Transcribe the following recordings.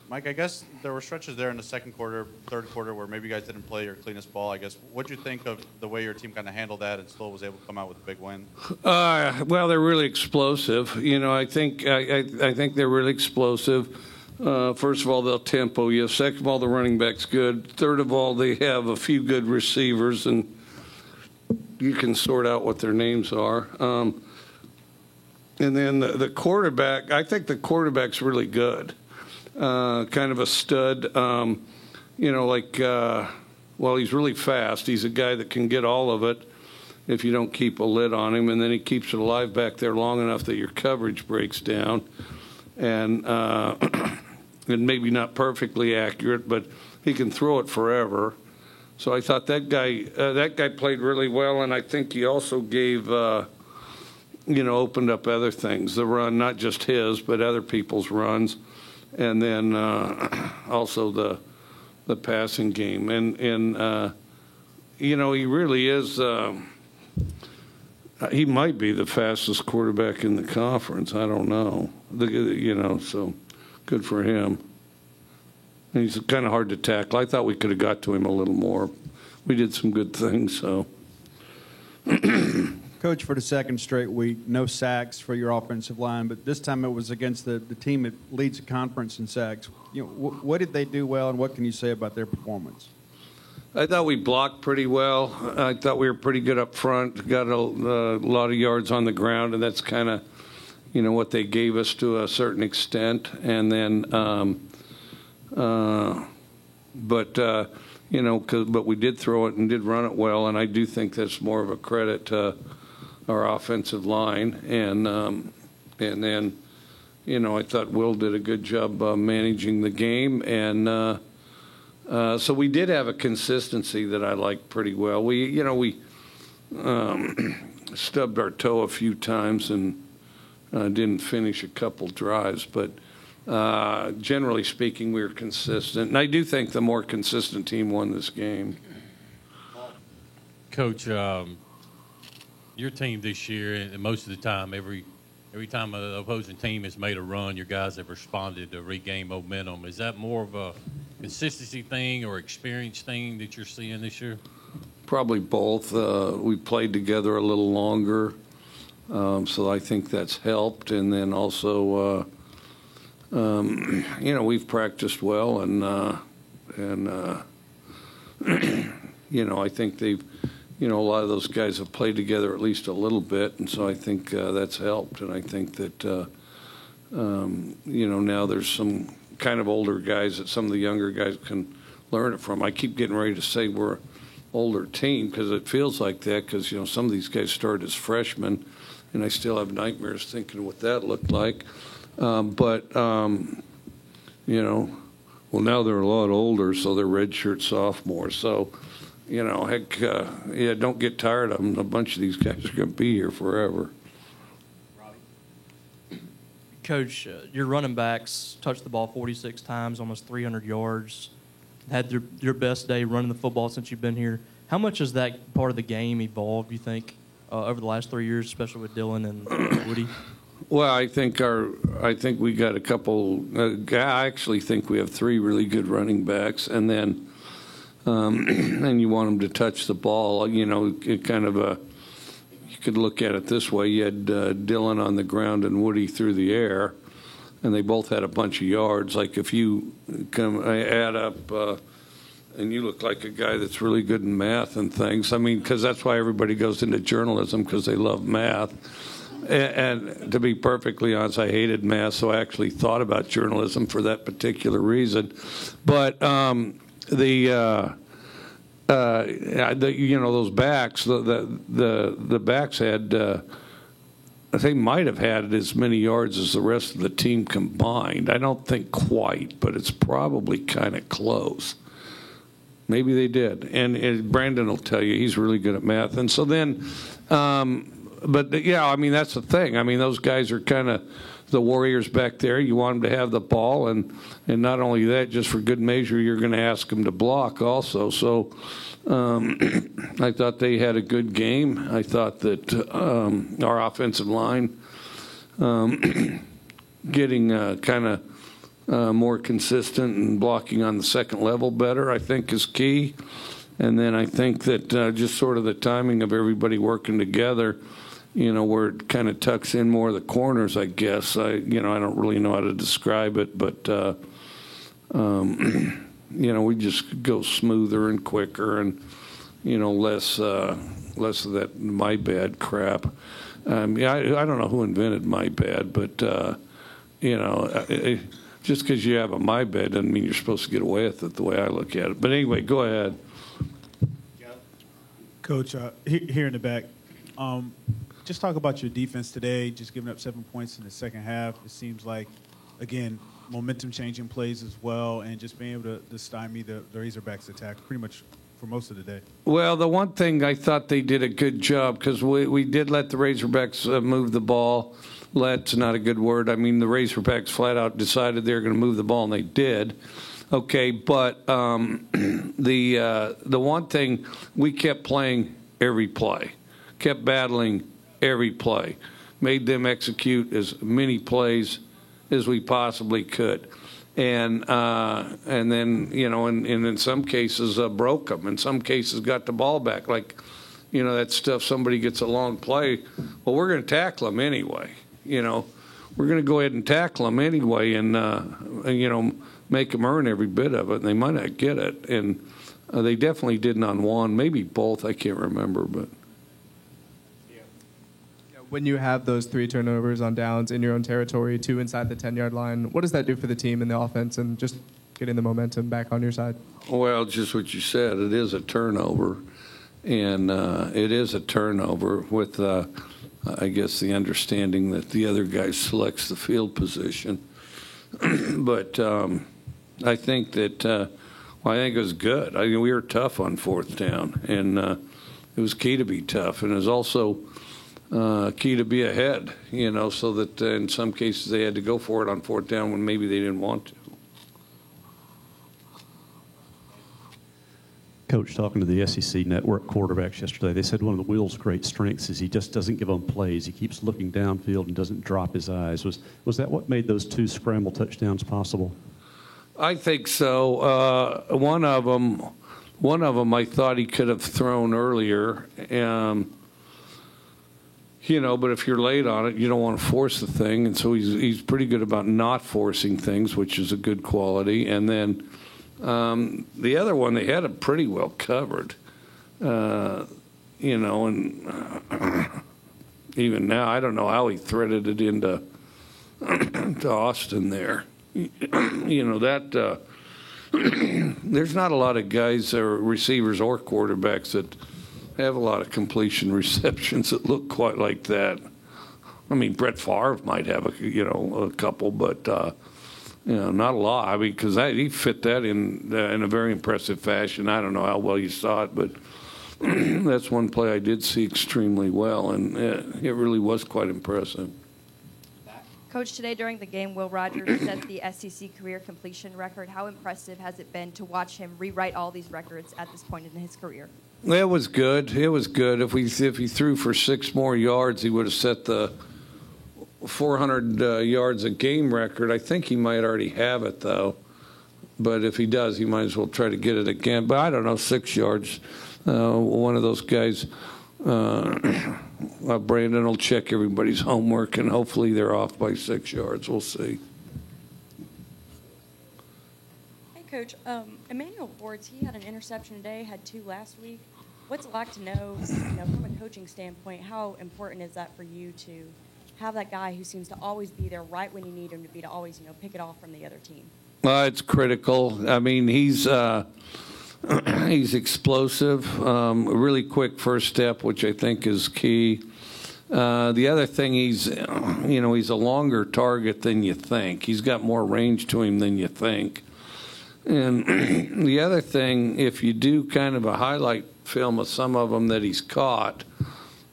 Mike, I guess there were stretches there in the second quarter, third quarter, where maybe you guys didn't play your cleanest ball. I guess, what do you think of the way your team kind of handled that and still was able to come out with a big win? Well, they're really explosive. I think they're really explosive. First of all, they'll tempo you. Second of all, the running back's good. Third of all, they have a few good receivers, and you can sort out what their names are. And then the quarterback, I think the quarterback's really good. Kind of a stud. Well, he's really fast. He's a guy that can get all of it if you don't keep a lid on him, and then he keeps it alive back there long enough that your coverage breaks down. And maybe not perfectly accurate, but he can throw it forever. So I thought that guy played really well, and I think he also gave, opened up other things. The run, not just his, but other people's runs, and then also the passing game. And he really is. He might be the fastest quarterback in the conference. I don't know. So good for him. And he's kind of hard to tackle. I thought we could have got to him a little more. We did some good things. So, Coach, for the second straight week, no sacks for your offensive line, but this time it was against the team that leads the conference in sacks. What did they do well, and what can you say about their performance? I thought we blocked pretty well. I thought we were pretty good up front. Got a lot of yards on the ground, and that's kind of, what they gave us to a certain extent. And then, but we did throw it and did run it well, and I do think that's more of a credit to our offensive line. And then, I thought Will did a good job managing the game, and so we did have a consistency that I liked pretty well. We stubbed our toe a few times and didn't finish a couple drives, but generally speaking, we were consistent. And I do think the more consistent team won this game. Coach, your team this year, and most of the time, every time an opposing team has made a run, your guys have responded to regain momentum. Is that more of a consistency thing or experience thing that you're seeing this year? Probably both. We played together a little longer, so I think that's helped. And then also, we've practiced well, and I think they've, a lot of those guys have played together at least a little bit, and so I think that's helped. And I think that, now there's some kind of older guys that some of the younger guys can learn it from. I keep getting ready to say we're an older team because it feels like that because, some of these guys started as freshmen, and I still have nightmares thinking what that looked like. Well, now they're a lot older, so they're redshirt sophomores. So, don't get tired of them. A bunch of these guys are going to be here forever. Coach, your running backs touched the ball 46 times, almost 300 yards, had your best day running the football since you've been here. How much has that part of the game evolved, you think, over the last 3 years, especially with Dylan and Woody? Well, I think we got a couple. I actually think we have three really good running backs, and then and you want them to touch the ball. It kind of you could look at it this way: you had Dylan on the ground and Woody through the air, and they both had a bunch of yards. Like if you add up. And you look like a guy that's really good in math and things. I mean, because that's why everybody goes into journalism, because they love math. And to be perfectly honest, I hated math, so I actually thought about journalism for that particular reason. But those backs, the backs had. They might have had as many yards as the rest of the team combined. I don't think quite, but it's probably kind of close. Maybe they did. And Brandon will tell you he's really good at math. And so then, but yeah, I mean, that's the thing. I mean, those guys are kind of the warriors back there. You want them to have the ball. And not only that, just for good measure, you're going to ask them to block also. So I thought they had a good game. I thought that our offensive line getting kind of more consistent and blocking on the second level better, I think, is key. And then I think that just sort of the timing of everybody working together, where it kind of tucks in more of the corners, I guess. I don't really know how to describe it, but, we just go smoother and quicker and, less of that my bad crap. I don't know who invented my bad, but, just because you have a my bad doesn't mean you're supposed to get away with it the way I look at it. But anyway, go ahead. Coach, here in the back, just talk about your defense today, just giving up 7 points in the second half. It seems like, again, momentum-changing plays as well, and just being able to stymie the Razorbacks' attack pretty much for most of the day. Well, the one thing I thought they did a good job, because we did let the Razorbacks move the ball. Let's not a good word. I mean, the Razorbacks flat out decided they were going to move the ball, and they did. Okay, but the one thing, we kept playing every play, kept battling every play, made them execute as many plays as we possibly could, and then and in some cases broke them. In some cases, got the ball back. Like, that stuff. Somebody gets a long play. Well, we're going to tackle them anyway. We're going to go ahead and tackle them anyway, and make them earn every bit of it. And they might not get it, and they definitely didn't on one, maybe both. I can't remember, but. When you have those 3 turnovers on downs in your own territory, 2 inside the 10-yard line, what does that do for the team and the offense and just getting the momentum back on your side? Well, just what you said. It is a turnover, and it is a turnover with, I guess, the understanding that the other guy selects the field position. But I think that, I think it was good. I mean, we were tough on fourth down, and it was key to be tough, and it was also key to be ahead, so that in some cases they had to go for it on fourth down when maybe they didn't want to. Coach, talking to the SEC network quarterbacks yesterday, they said one of the Will's great strengths is he just doesn't give them plays. He keeps looking downfield and doesn't drop his eyes. Was that what made those 2 scramble touchdowns possible? I think so. One of them I thought he could have thrown earlier. But if you're late on it, you don't want to force the thing. And so he's pretty good about not forcing things, which is a good quality. And then the other one, they had it pretty well covered. And even now, I don't know how he threaded it into to Austin there. There's not a lot of guys or receivers or quarterbacks that have a lot of completion receptions that look quite like that. I mean, Brett Favre might have a couple, but not a lot. I mean, because he fit that in a very impressive fashion. I don't know how well you saw it, but that's one play I did see extremely well, and it really was quite impressive. Coach, today during the game, Will Rogers set the SEC career completion record. How impressive has it been to watch him rewrite all these records at this point in his career? It was good. It was good. If he threw for 6 more yards, he would have set the 400 yards a game record. I think he might already have it, though. But if he does, he might as well try to get it again. But I don't know, 6 yards. One of those guys, Brandon will check everybody's homework, and hopefully they're off by 6 yards. We'll see. Hey, Coach. Emmanuel Wards, he had an interception today, had 2 last week. What's it like to know, from a coaching standpoint, how important is that for you to have that guy who seems to always be there right when you need him to be, to always, pick it off from the other team? It's critical. I mean, he's explosive, really quick first step, which I think is key. The other thing, he's a longer target than you think. He's got more range to him than you think. And the other thing, if you do kind of a highlight film of some of them that he's caught,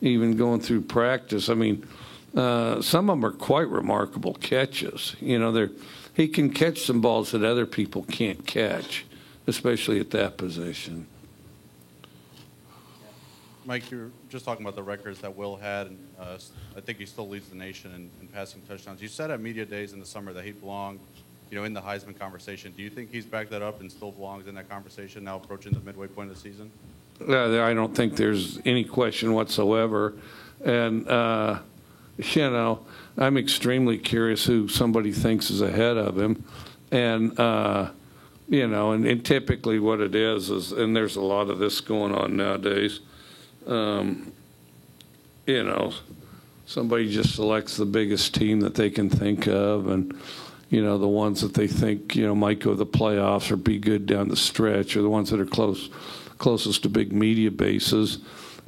even going through practice, I mean, some of them are quite remarkable catches. He can catch some balls that other people can't catch, especially at that position. Mike, you were just talking about the records that Will had, and I think he still leads the nation in passing touchdowns. You said at media days in the summer that he belonged, in the Heisman conversation. Do you think he's backed that up and still belongs in that conversation now approaching the midway point of the season? I don't think there's any question whatsoever. And, I'm extremely curious who somebody thinks is ahead of him. And, and typically what it is, and there's a lot of this going on nowadays, somebody just selects the biggest team that they can think of, and, the ones that they think, might go to the playoffs or be good down the stretch, or the ones that are closest to big media bases.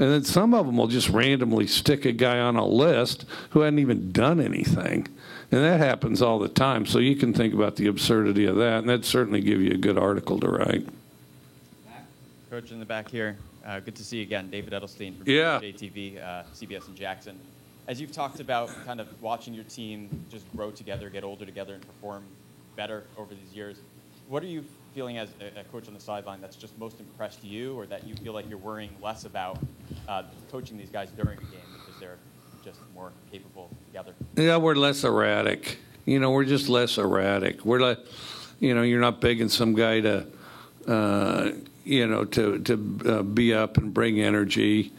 And then some of them will just randomly stick a guy on a list who hadn't even done anything. And that happens all the time. So you can think about the absurdity of that, and that'd certainly give you a good article to write. Coach in the back here, good to see you again. David Edelstein from Yeah. JTV, CBS in Jackson. As you've talked about kind of watching your team just grow together, get older together, and perform better over these years, what are you feeling as a coach on the sideline that's just most impressed you, or that you feel like you're worrying less about coaching these guys during the game because they're just more capable together? Yeah, we're less erratic. We're just less erratic. We're like, you're not begging some guy to, to be up and bring energy.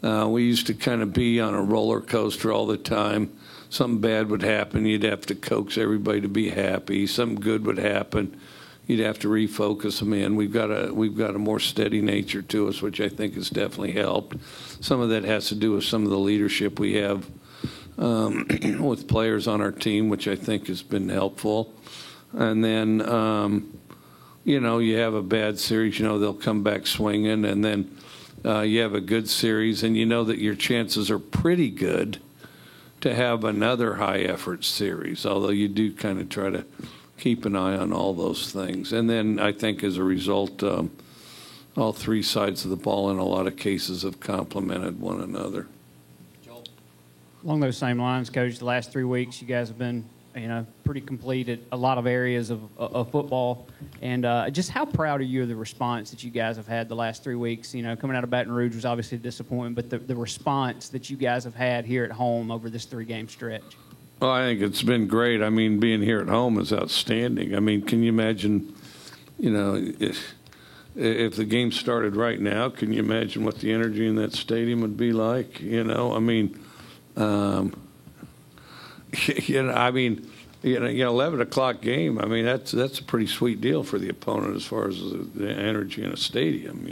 We used to kind of be on a roller coaster all the time. Something bad would happen, you'd have to coax everybody to be happy. Something good would happen, you'd have to refocus them in. We've got a more steady nature to us, which I think has definitely helped. Some of that has to do with some of the leadership we have with players on our team, which I think has been helpful. And then, you have a bad series, they'll come back swinging, and then you have a good series, and you know that your chances are pretty good to have another high-effort series, although you do kind of try to keep an eye on all those things. And then I think as a result, all three sides of the ball in a lot of cases have complemented one another. Joel? Along those same lines, Coach, the last 3 weeks you guys have been, pretty complete at a lot of areas of football. And just how proud are you of the response that you guys have had the last 3 weeks? Coming out of Baton Rouge was obviously a disappointment, but the response that you guys have had here at home over this 3-game stretch. Well, I think it's been great. I mean, being here at home is outstanding. I mean, can you imagine, if the game started right now, can you imagine what the energy in that stadium would be like? 11 o'clock game. I mean, that's a pretty sweet deal for the opponent as far as the energy in a stadium.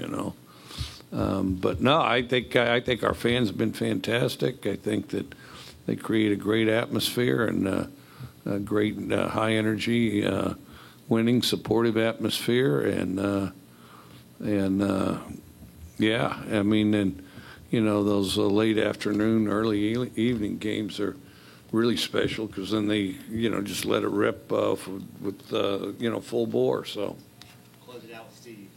But no, I think our fans have been fantastic. I think that they create a great atmosphere and a great high energy, winning, supportive atmosphere, and yeah, I mean, and those late afternoon, early evening games are really special because then they just let it rip with full bore. So Close it out, Steve.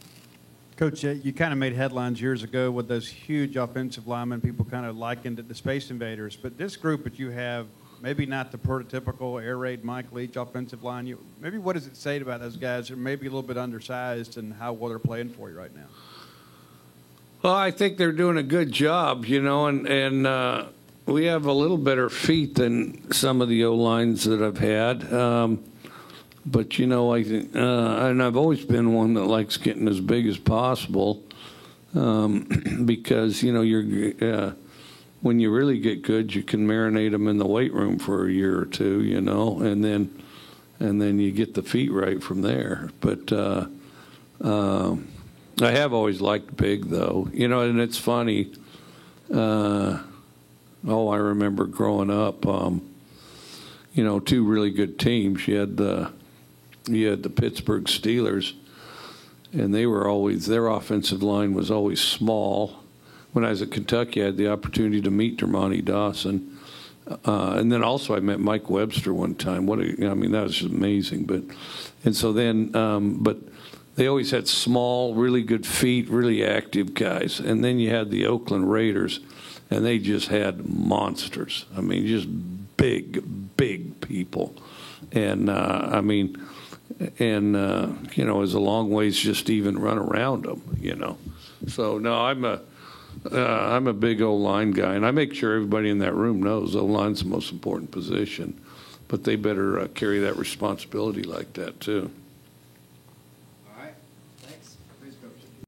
Coach, you kind of made headlines years ago with those huge offensive linemen. People kind of likened it to Space Invaders. But this group that you have, maybe not the prototypical air raid Mike Leach offensive line. Maybe what does it say about those guys who are maybe a little bit undersized and how well they're playing for you right now? Well, I think they're doing a good job, and we have a little better feet than some of the O-lines that I've had. But, and I've always been one that likes getting as big as possible because, you're when you really get good, you can marinate them in the weight room for a year or two, and then you get the feet right from there. But I have always liked big, though, and it's funny. I remember growing up, two really good teams. You had the Pittsburgh Steelers, and their offensive line was always small. When I was at Kentucky, I had the opportunity to meet Dermontti Dawson. And then also I met Mike Webster one time. That was just amazing. But they always had small, really good feet, really active guys. And then you had the Oakland Raiders, and they just had monsters. I mean, just big people. And, it was a long ways just to even run around them, So, no, I'm a big O-line guy, and I make sure everybody in that room knows O-line's the most important position. But they better carry that responsibility like that, too.